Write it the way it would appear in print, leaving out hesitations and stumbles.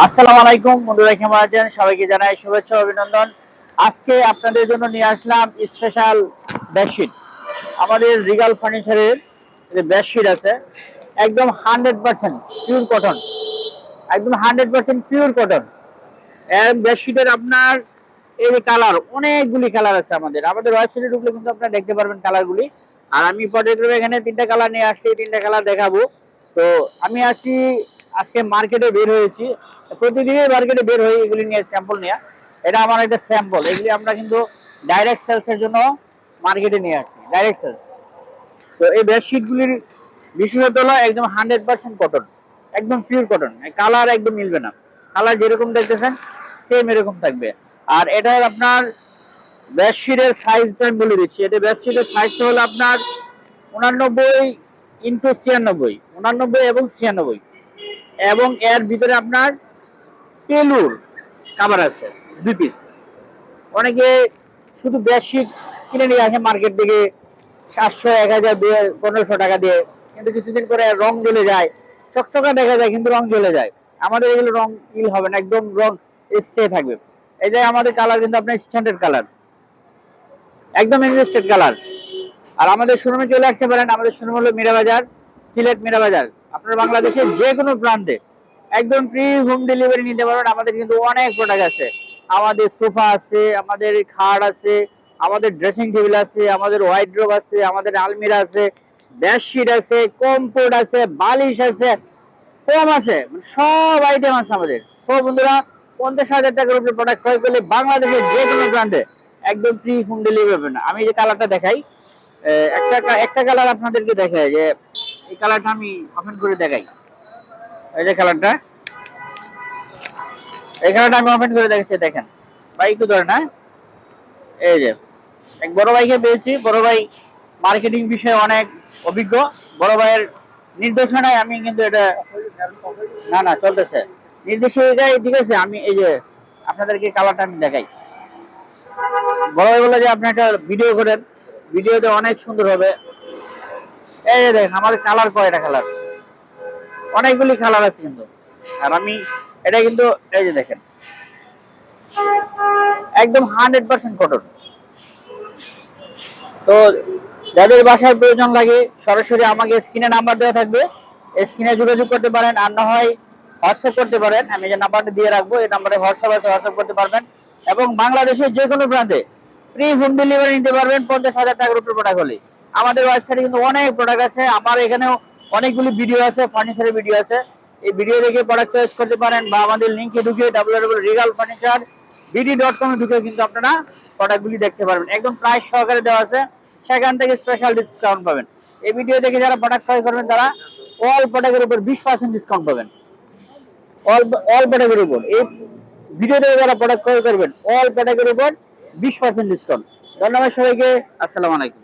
আসসালামু আলাইকুম বন্ধুরা, কেমন আছেন? সবাইকে জানাই শুভেচ্ছা অভিনন্দন। আজকে আপনাদের জন্য নিয়ে আসলাম স্পেশাল বেডশিট। আমাদের রিগাল ফার্নিচারের যে বেডশিট আছে, একদম 100% পিওর কটন, একদম 100% পিওর কটন। এর বেডশিটের আপনার এই যে কালার, অনেকগুলি কালার আছে। আমাদের ওয়েবসাইটে ঢুকলে কিন্তু আপনারা দেখতে পারবেন কালারগুলি। আর আমি পর্যায়ক্রমে এখানে তিনটা কালার নিয়ে আসছি, তিনটা কালার দেখাবো। তো আমি আসি, আজকে মার্কেটে বের হয়েছি, প্রতিদিনই মার্কেটে বের হয়ে এগুলি নিয়ে স্যাম্পল নিয়ে। এটা আমার একটা স্যাম্পল, এগুলি আমরা কিন্তু ডাইরেক্ট সেলসের জন্য মার্কেটে নিয়ে আসছি, ডাইরেক্ট সেলস। তো এই বেডশিটগুলির বিশেষত হলো একদম 100% কটন, একদম পিওর কটন, কালার একদম মিলবে না। কালার যেরকম দেখতেছেন সেম এরকম থাকবে। আর এটার আপনার বেডশিটের সাইজটা আমি বলে দিচ্ছি। এটা বেডশিটের সাইজটা হলো আপনার 89x96, 89 এবং 96, এবং এর ভিতরে আপনার পেলুর কাভার আছে 2 পিস। অনেকে শুধু বেডশিট কিনে নিয়ে আসে মার্কেট থেকে 700, 1000 দিয়ে, 1500 টাকা দিয়ে, কিন্তু কিছুদিন পরে রং জ্বলে যায়, চকচকা দেখা যায় কিন্তু রং জ্বলে যায়। আমাদের এগুলো রং ইল হবে না, একদম রং স্টে থাকবে। এই যে আমাদের কালার কিন্তু আপনার স্ট্যান্ডার্ড কালার, একদম ইনভেস্টেড কালার। আর আমাদের শোরুমে চলে আসতে পারেন। আমাদের শোরুম হলো মীরাবাজার, সিলেট মীরাবাজার। আপনার বাংলাদেশের যে কোনো প্রান্তে একদম ফ্রি হোম ডেলিভারি নিতে পারবেন। আমাদের কিন্তু অনেক প্রোডাক্ট আছে। আমাদের সোফা আছে, আমাদের খাট আছে, আমাদের ড্রেসিং টেবিল আছে, আমাদের ওয়াইড্রোব আছে, আমাদের আলমিরা আছে, বেডশিট আছে, কমফোর্ট আছে, বালিশ আছে, কম আছে, মানে সব আইটেম আছে আমাদের। সব বন্ধুরা, 50,000 টাকার উপরে প্রোডাক্ট ক্রয় করলে বাংলাদেশের যে কোনো প্রান্তে একদম ফ্রি হোম ডেলিভারি পাবেন। আমি যে কালারটা দেখাই, একটা একটা কালার আপনাদেরকে দেখাই, যে এই কালারটা আমি ওপেন করে দেখাই। এই যে কালারটা, এই কালারটা আমি ওপেন করে দেখাচ্ছি, দেখেন ভাই, একটু ধরেন। হ্যাঁ, এই যে এক বড় ভাইকে পেয়েছি। বড় ভাই মার্কেটিং বিষয়ে অনেক অভিজ্ঞ। বড় ভাইয়ের নির্দেশনায় আমি কিন্তু এটা, না না চলতেছে, নির্দেশিকায় ঠিক আছে। আমি এই যে আপনাদেরকে কালারটা আমি দেখাই। বড় ভাই বলে যে আপনি একটা ভিডিও করেন, ভিডিওতে অনেক সুন্দর হবে। এই যে দেখেন আমার কালার, কয়টা কালার, অনেকগুলি কালার আছে কিন্তু। আর আমি এটা কিন্তু, এই যে দেখেন, একদম 100% কটন। তো যাদের বাসায় প্রয়োজন লাগে সরাসরি আমাকে স্ক্রিনে নাম্বার দেওয়া থাকবে, স্ক্রিনে যোগাযোগ করতে পারেন। আর না হয় হোয়াটসঅ্যাপ করতে পারেন, আমি যে নাম্বারটা দিয়ে রাখবো এই নাম্বারে হোয়াটসঅ্যাপ আছে, হোয়াটসঅ্যাপ করতে পারবেন। এবং বাংলাদেশের যে কোনো প্রান্তে ফ্রি হোম ডেলিভারি নিতে পারবেন 50,000 টাকার উপরে প্রোডাক্ট হলে। আমাদের ওয়েবসাইটে কিন্তু অনেক প্রোডাক্ট আছে। আমার এখানেও অনেকগুলি ভিডিও আছে, ফার্নিচারের ভিডিও আছে। এই ভিডিও দেখে প্রোডাক্ট চয়েস করতে পারেন, বা আমাদের লিঙ্কে ঢুকে www.regalfurniture.bd.com এ ঢুকে কিন্তু আপনারা প্রোডাক্টগুলি দেখতে পারবেন। একদম প্রাইস সহকারে দেওয়া আছে, সেখান থেকে স্পেশাল ডিসকাউন্ট পাবেন। এই ভিডিও দেখে যারা প্রোডাক্ট ক্রয় করবেন তারা অল প্রোডাক্টের উপর 20% ডিসকাউন্ট পাবেন। অল অল প্রোডাক্টের উপর, এই ভিডিও দেখে যারা প্রোডাক্ট ক্রয় করবেন অল প্রোডাক্টের উপর 20% ডিসকাউন্ট। ধন্যবাদ সবাইকে, আসসালামু আলাইকুম।